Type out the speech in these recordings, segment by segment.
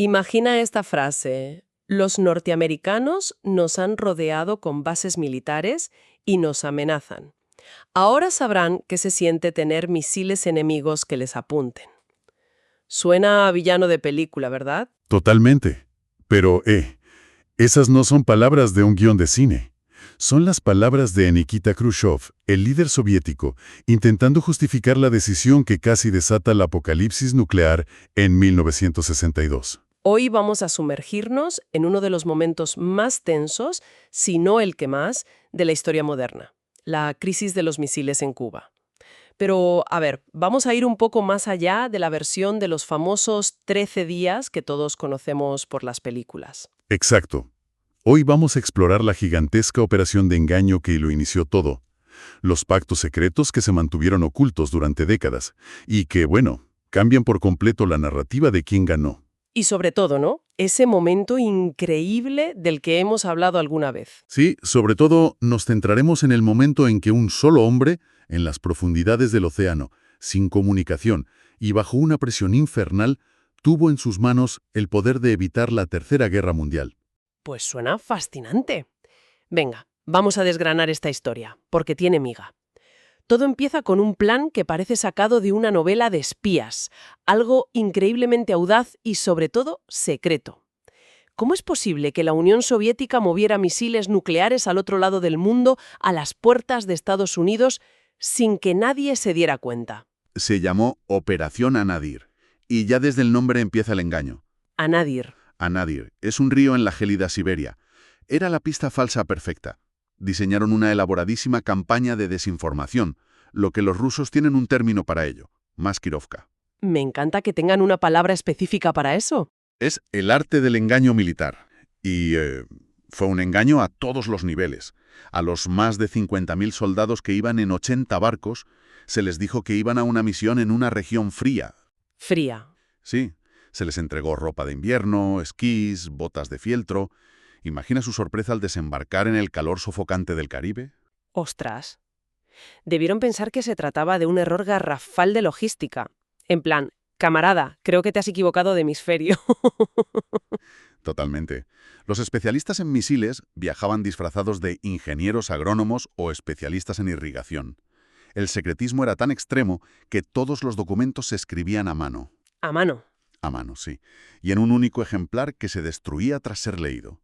Imagina esta frase: los norteamericanos nos han rodeado con bases militares y nos amenazan. Ahora sabrán qué se siente tener misiles enemigos que les apunten. Suena a villano de película, ¿verdad? Totalmente. Pero, esas no son palabras de un guión de cine. Son las palabras de Nikita Khrushchev, el líder soviético, intentando justificar la decisión que casi desata el apocalipsis nuclear en 1962. Hoy vamos a sumergirnos en uno de los momentos más tensos, si no el que más, de la historia moderna: la crisis de los misiles en Cuba. Pero, a ver, vamos a ir un poco más allá de la versión de los famosos 13 días que todos conocemos por las películas. Exacto. Hoy vamos a explorar la gigantesca operación de engaño que lo inició todo, los pactos secretos que se mantuvieron ocultos durante décadas y que, bueno, cambian por completo la narrativa de quién ganó. Y sobre todo, ¿no? Ese momento increíble del que hemos hablado alguna vez. Sí, sobre todo nos centraremos en el momento en que un solo hombre, en las profundidades del océano, sin comunicación y bajo una presión infernal, tuvo en sus manos el poder de evitar la Tercera Guerra Mundial. Pues suena fascinante. Venga, vamos a desgranar esta historia, porque tiene miga. Todo empieza con un plan que parece sacado de una novela de espías, algo increíblemente audaz y, sobre todo, secreto. ¿Cómo es posible que la Unión Soviética moviera misiles nucleares al otro lado del mundo, a las puertas de Estados Unidos, sin que nadie se diera cuenta? Se llamó Operación Anadir, y ya desde el nombre empieza el engaño. Anadir. Anadir es un río en la gélida Siberia. Era la pista falsa perfecta. Diseñaron una elaboradísima campaña de desinformación, lo que los rusos tienen un término para ello: maskirovka. Me encanta que tengan una palabra específica para eso. Es el arte del engaño militar. Y fue un engaño a todos los niveles. A los más de 50.000 soldados que iban en 80 barcos, se les dijo que iban a una misión en una región fría. Fría. Sí, se les entregó ropa de invierno, esquís, botas de fieltro. ¿Imagina su sorpresa al desembarcar en el calor sofocante del Caribe? Ostras. Debieron pensar que se trataba de un error garrafal de logística. En plan, camarada, creo que te has equivocado de hemisferio. Totalmente. Los especialistas en misiles viajaban disfrazados de ingenieros agrónomos o especialistas en irrigación. El secretismo era tan extremo que todos los documentos se escribían a mano. A mano. A mano, sí. Y en un único ejemplar que se destruía tras ser leído.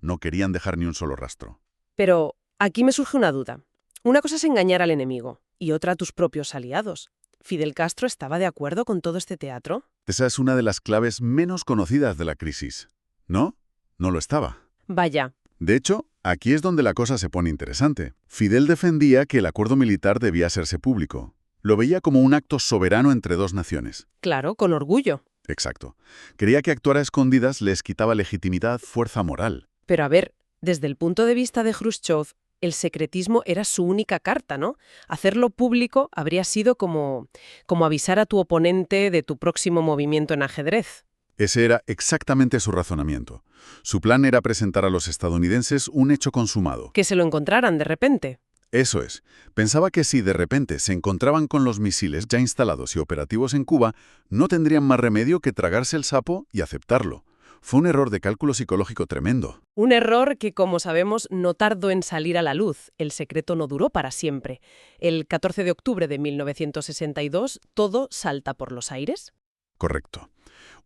No querían dejar ni un solo rastro. Pero aquí me surge una duda. Una cosa es engañar al enemigo y otra a tus propios aliados. ¿Fidel Castro estaba de acuerdo con todo este teatro? Esa es una de las claves menos conocidas de la crisis. ¿No? No lo estaba. Vaya. De hecho, aquí es donde la cosa se pone interesante. Fidel defendía que el acuerdo militar debía hacerse público. Lo veía como un acto soberano entre dos naciones. Claro, con orgullo. Exacto. Creía que actuar a escondidas les quitaba legitimidad, fuerza moral. Pero a ver, desde el punto de vista de Khrushchev, el secretismo era su única carta, ¿no? Hacerlo público habría sido como avisar a tu oponente de tu próximo movimiento en ajedrez. Ese era exactamente su razonamiento. Su plan era presentar a los estadounidenses un hecho consumado. Que se lo encontraran de repente. Eso es. Pensaba que si de repente se encontraban con los misiles ya instalados y operativos en Cuba, no tendrían más remedio que tragarse el sapo y aceptarlo. Fue un error de cálculo psicológico tremendo. Un error que, como sabemos, no tardó en salir a la luz. El secreto no duró para siempre. El 14 de octubre de 1962, todo salta por los aires. Correcto.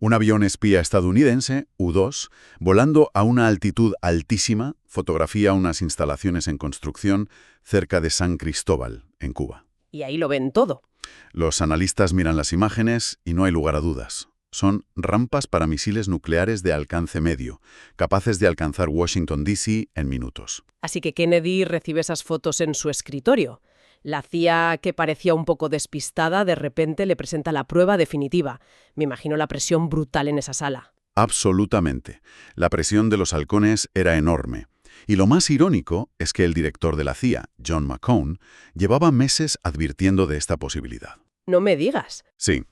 Un avión espía estadounidense, U-2, volando a una altitud altísima, fotografía unas instalaciones en construcción cerca de San Cristóbal, en Cuba. Y ahí lo ven todo. Los analistas miran las imágenes y no hay lugar a dudas. Son rampas para misiles nucleares de alcance medio, capaces de alcanzar Washington, D.C. en minutos. Así que Kennedy recibe esas fotos en su escritorio. La CIA, que parecía un poco despistada, de repente le presenta la prueba definitiva. Me imagino la presión brutal en esa sala. Absolutamente. La presión de los halcones era enorme. Y lo más irónico es que el director de la CIA, John McCone, llevaba meses advirtiendo de esta posibilidad. No me digas. Sí.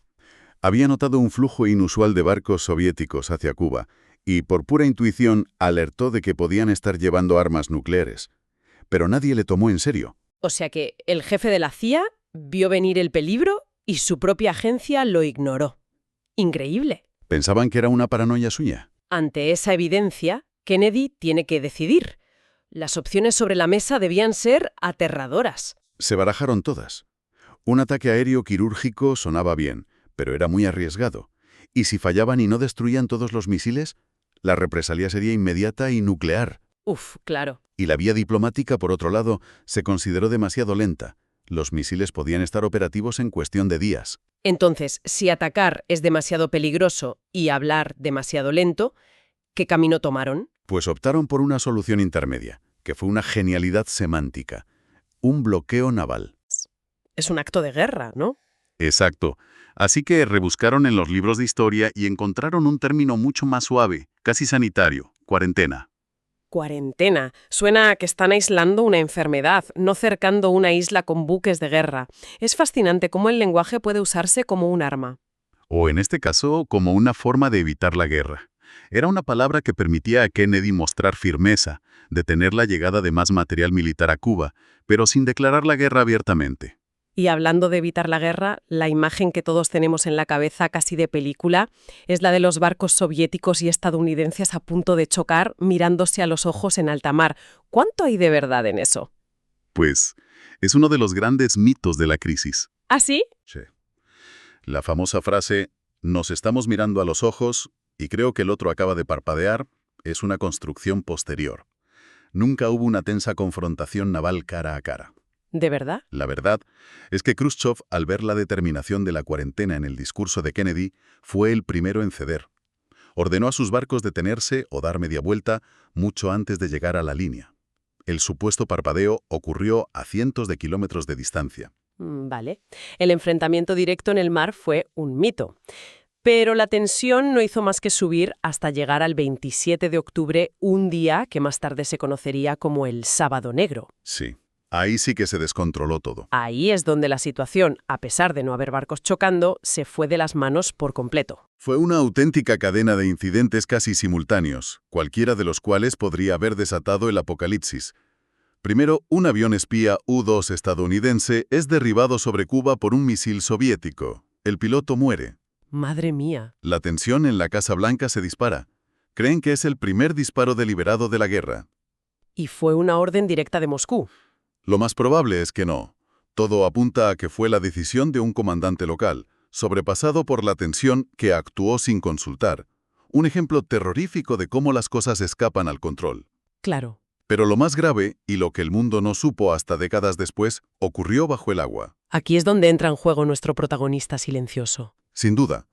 Había notado un flujo inusual de barcos soviéticos hacia Cuba y, por pura intuición, alertó de que podían estar llevando armas nucleares. Pero nadie le tomó en serio. O sea que el jefe de la CIA vio venir el peligro y su propia agencia lo ignoró. Increíble. ¿Pensaban que era una paranoia suya? Ante esa evidencia, Kennedy tiene que decidir. Las opciones sobre la mesa debían ser aterradoras. Se barajaron todas. Un ataque aéreo quirúrgico sonaba bien, pero era muy arriesgado. ¿Y si fallaban y no destruían todos los misiles? La represalia sería inmediata y nuclear. Uf, claro. Y la vía diplomática, por otro lado, se consideró demasiado lenta. Los misiles podían estar operativos en cuestión de días. Entonces, si atacar es demasiado peligroso y hablar demasiado lento, ¿qué camino tomaron? Pues optaron por una solución intermedia, que fue una genialidad semántica. Un bloqueo naval. Es un acto de guerra, ¿no? Exacto. Así que rebuscaron en los libros de historia y encontraron un término mucho más suave, casi sanitario: cuarentena. Cuarentena. Suena a que están aislando una enfermedad, no cercando una isla con buques de guerra. Es fascinante cómo el lenguaje puede usarse como un arma. O en este caso, como una forma de evitar la guerra. Era una palabra que permitía a Kennedy mostrar firmeza, detener la llegada de más material militar a Cuba, pero sin declarar la guerra abiertamente. Y hablando de evitar la guerra, la imagen que todos tenemos en la cabeza casi de película es la de los barcos soviéticos y estadounidenses a punto de chocar mirándose a los ojos en alta mar. ¿Cuánto hay de verdad en eso? Pues, es uno de los grandes mitos de la crisis. ¿Ah, sí? Sí. La famosa frase, nos estamos mirando a los ojos y creo que el otro acaba de parpadear, es una construcción posterior. Nunca hubo una tensa confrontación naval cara a cara. ¿De verdad? La verdad es que Khrushchev, al ver la determinación de la cuarentena en el discurso de Kennedy, fue el primero en ceder. Ordenó a sus barcos detenerse o dar media vuelta mucho antes de llegar a la línea. El supuesto parpadeo ocurrió a cientos de kilómetros de distancia. Vale. El enfrentamiento directo en el mar fue un mito. Pero la tensión no hizo más que subir hasta llegar al 27 de octubre, un día que más tarde se conocería como el Sábado Negro. Sí. Ahí sí que se descontroló todo. Ahí es donde la situación, a pesar de no haber barcos chocando, se fue de las manos por completo. Fue una auténtica cadena de incidentes casi simultáneos, cualquiera de los cuales podría haber desatado el apocalipsis. Primero, un avión espía U-2 estadounidense es derribado sobre Cuba por un misil soviético. El piloto muere. Madre mía. La tensión en la Casa Blanca se dispara. Creen que es el primer disparo deliberado de la guerra. Y fue una orden directa de Moscú. Lo más probable es que no. Todo apunta a que fue la decisión de un comandante local, sobrepasado por la tensión, que actuó sin consultar. Un ejemplo terrorífico de cómo las cosas escapan al control. Claro. Pero lo más grave, y lo que el mundo no supo hasta décadas después, ocurrió bajo el agua. Aquí es donde entra en juego nuestro protagonista silencioso. Sin duda.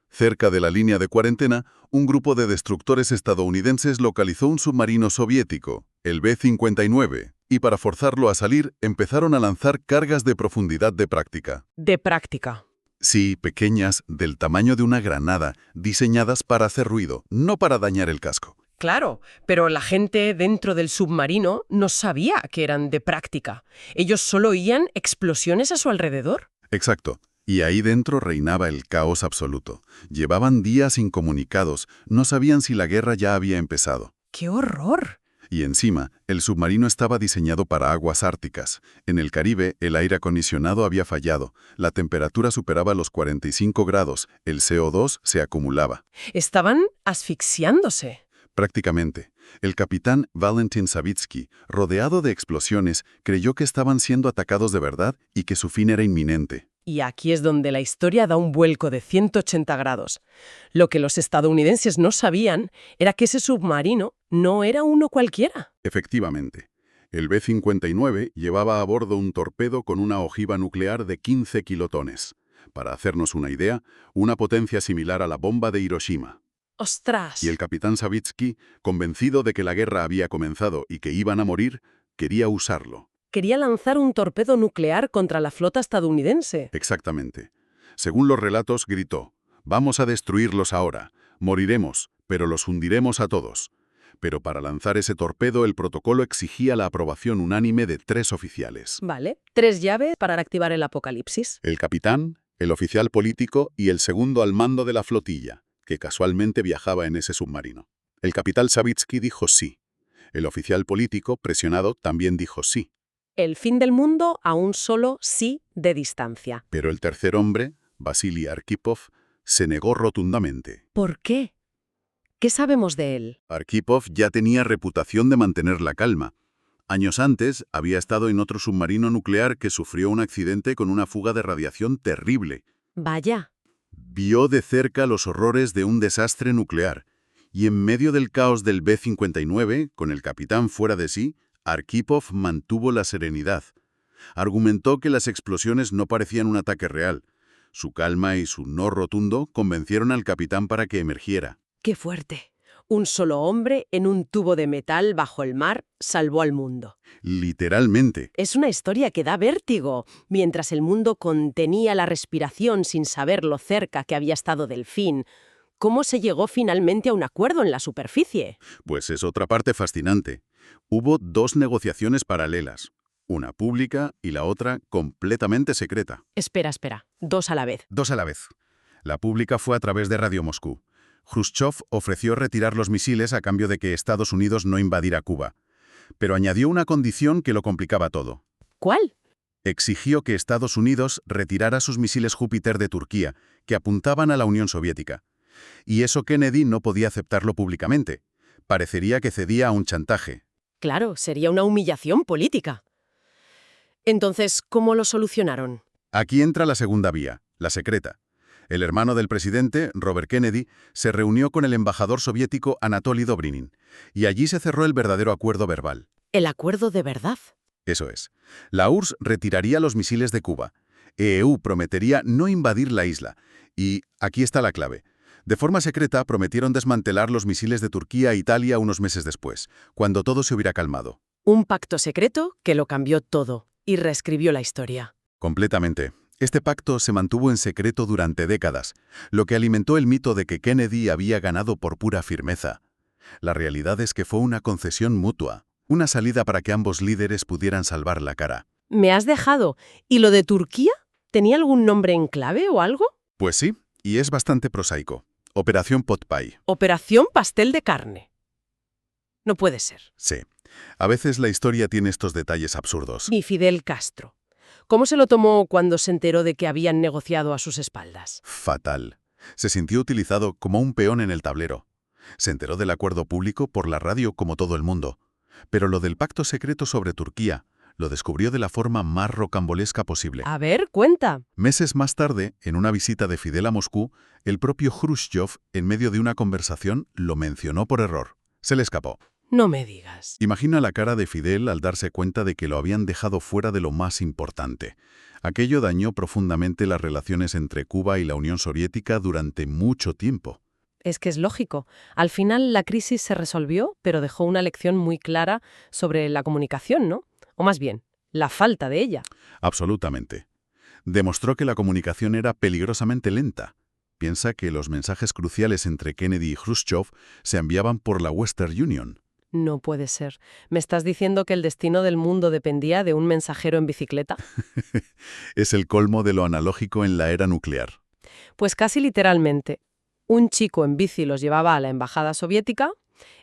Cerca de la línea de cuarentena, un grupo de destructores estadounidenses localizó un submarino soviético, el B-59, y para forzarlo a salir, empezaron a lanzar cargas de profundidad de práctica. De práctica. Sí, pequeñas, del tamaño de una granada, diseñadas para hacer ruido, no para dañar el casco. Claro, pero la gente dentro del submarino no sabía que eran de práctica. Ellos solo oían explosiones a su alrededor. Exacto. Y ahí dentro reinaba el caos absoluto. Llevaban días incomunicados, no sabían si la guerra ya había empezado. ¡Qué horror! Y encima, el submarino estaba diseñado para aguas árticas. En el Caribe, el aire acondicionado había fallado. La temperatura superaba los 45 grados. El CO2 se acumulaba. Estaban asfixiándose. Prácticamente. El capitán Valentin Savitsky, rodeado de explosiones, creyó que estaban siendo atacados de verdad y que su fin era inminente. Y aquí es donde la historia da un vuelco de 180 grados. Lo que los estadounidenses no sabían era que ese submarino no era uno cualquiera. Efectivamente. El B-59 llevaba a bordo un torpedo con una ojiva nuclear de 15 kilotones. Para hacernos una idea, una potencia similar a la bomba de Hiroshima. ¡Ostras! Y el capitán Savitsky, convencido de que la guerra había comenzado y que iban a morir, quería usarlo. Quería lanzar un torpedo nuclear contra la flota estadounidense. Exactamente. Según los relatos, gritó: «Vamos a destruirlos ahora. Moriremos, pero los hundiremos a todos». Pero para lanzar ese torpedo, el protocolo exigía la aprobación unánime de 3 oficiales. Vale, 3 llaves para activar el apocalipsis. El capitán, el oficial político y el segundo al mando de la flotilla, que casualmente viajaba en ese submarino. El capitán Savitsky dijo sí. El oficial político, presionado, también dijo sí. El fin del mundo a un solo sí de distancia. Pero el tercer hombre, Vasily Arkhipov, Se negó rotundamente. ¿Por qué? ¿Qué sabemos de él? Arkhipov ya tenía reputación de mantener la calma. Años antes, había estado en otro submarino nuclear que sufrió un accidente con una fuga de radiación terrible. Vaya. Vio de cerca los horrores de un desastre nuclear. Y en medio del caos del B-59, con el capitán fuera de sí, Arkhipov mantuvo la serenidad. Argumentó que las explosiones no parecían un ataque real. Su calma y su no rotundo convencieron al capitán para que emergiera. ¡Qué fuerte! Un solo hombre en un tubo de metal bajo el mar salvó al mundo. Literalmente. Es una historia que da vértigo. Mientras el mundo contenía la respiración sin saber lo cerca que había estado del fin, ¿cómo se llegó finalmente a un acuerdo en la superficie? Pues es otra parte fascinante. Hubo dos negociaciones paralelas, una pública y la otra completamente secreta. Espera. Dos a la vez. Dos a la vez. La pública fue a través de Radio Moscú. Khrushchev ofreció retirar los misiles a cambio de que Estados Unidos no invadiera Cuba. Pero añadió una condición que lo complicaba todo. ¿Cuál? Exigió que Estados Unidos retirara sus misiles Júpiter de Turquía, que apuntaban a la Unión Soviética. Y eso Kennedy no podía aceptarlo públicamente. Parecería que cedía a un chantaje. Claro, sería una humillación política. Entonces, ¿cómo lo solucionaron? Aquí entra la segunda vía, la secreta. El hermano del presidente, Robert Kennedy, se reunió con el embajador soviético Anatoly Dobrinin, y allí se cerró el verdadero acuerdo verbal. El acuerdo de verdad. Eso es. La URSS retiraría los misiles de Cuba. EU prometería no invadir la isla. Y aquí está la clave. De forma secreta prometieron desmantelar los misiles de Turquía e Italia unos meses después, cuando todo se hubiera calmado. Un pacto secreto que lo cambió todo y reescribió la historia. Completamente. Este pacto se mantuvo en secreto durante décadas, lo que alimentó el mito de que Kennedy había ganado por pura firmeza. La realidad es que fue una concesión mutua, una salida para que ambos líderes pudieran salvar la cara. ¿Me has dejado? ¿Y lo de Turquía? ¿Tenía algún nombre en clave o algo? Pues sí, y es bastante prosaico. Operación Potpay. Operación Pastel de Carne. No puede ser. Sí. A veces la historia tiene estos detalles absurdos. Ni Fidel Castro. ¿Cómo se lo tomó cuando se enteró de que habían negociado a sus espaldas? Fatal. Se sintió utilizado como un peón en el tablero. Se enteró del acuerdo público por la radio como todo el mundo. Pero lo del pacto secreto sobre Turquía lo descubrió de la forma más rocambolesca posible. A ver, cuenta. Meses más tarde, en una visita de Fidel a Moscú, el propio Khrushchev, en medio de una conversación, lo mencionó por error. Se le escapó. No me digas. Imagina la cara de Fidel al darse cuenta de que lo habían dejado fuera de lo más importante. Aquello dañó profundamente las relaciones entre Cuba y la Unión Soviética durante mucho tiempo. Es que es lógico. Al final la crisis se resolvió, pero dejó una lección muy clara sobre la comunicación, ¿no? O más bien, la falta de ella. Absolutamente. Demostró que la comunicación era peligrosamente lenta. Piensa que los mensajes cruciales entre Kennedy y Khrushchev se enviaban por la Western Union. No puede ser. ¿Me estás diciendo que el destino del mundo dependía de un mensajero en bicicleta? Es el colmo de lo analógico en la era nuclear. Pues casi literalmente. Un chico en bici los llevaba a la embajada soviética.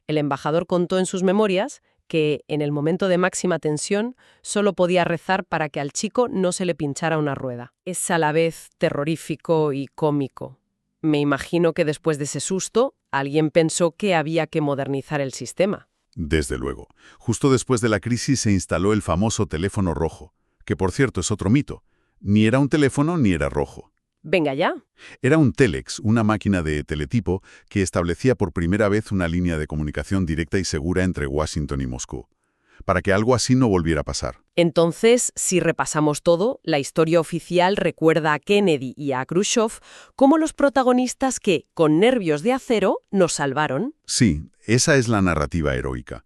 El embajador contó en sus memorias que, en el momento de máxima tensión, solo podía rezar para que al chico no se le pinchara una rueda. Es a la vez terrorífico y cómico. Me imagino que después de ese susto, alguien pensó que había que modernizar el sistema. Desde luego. Justo después de la crisis se instaló el famoso teléfono rojo, que por cierto es otro mito. Ni era un teléfono ni era rojo. Venga ya. Era un telex, una máquina de teletipo que establecía por primera vez una línea de comunicación directa y segura entre Washington y Moscú, para que algo así no volviera a pasar. Entonces, si repasamos todo, la historia oficial recuerda a Kennedy y a Khrushchev como los protagonistas que, con nervios de acero, nos salvaron. Sí, esa es la narrativa heroica.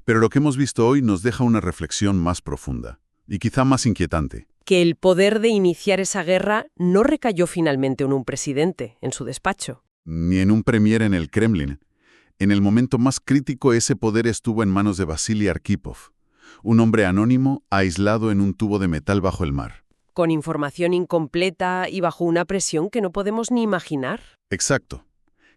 Pero lo que hemos visto hoy nos deja una reflexión más profunda, y quizá más inquietante. Que el poder de iniciar esa guerra no recayó finalmente en un presidente, en su despacho. Ni en un premier en el Kremlin. En el momento más crítico ese poder estuvo en manos de Vasily Arkhipov, un hombre anónimo aislado en un tubo de metal bajo el mar. Con información incompleta y bajo una presión que no podemos ni imaginar. Exacto.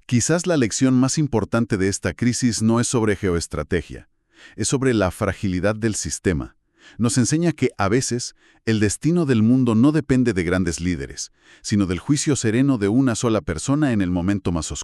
Quizás la lección más importante de esta crisis no es sobre geoestrategia, es sobre la fragilidad del sistema. Nos enseña que, a veces, el destino del mundo no depende de grandes líderes, sino del juicio sereno de una sola persona en el momento más oscuro.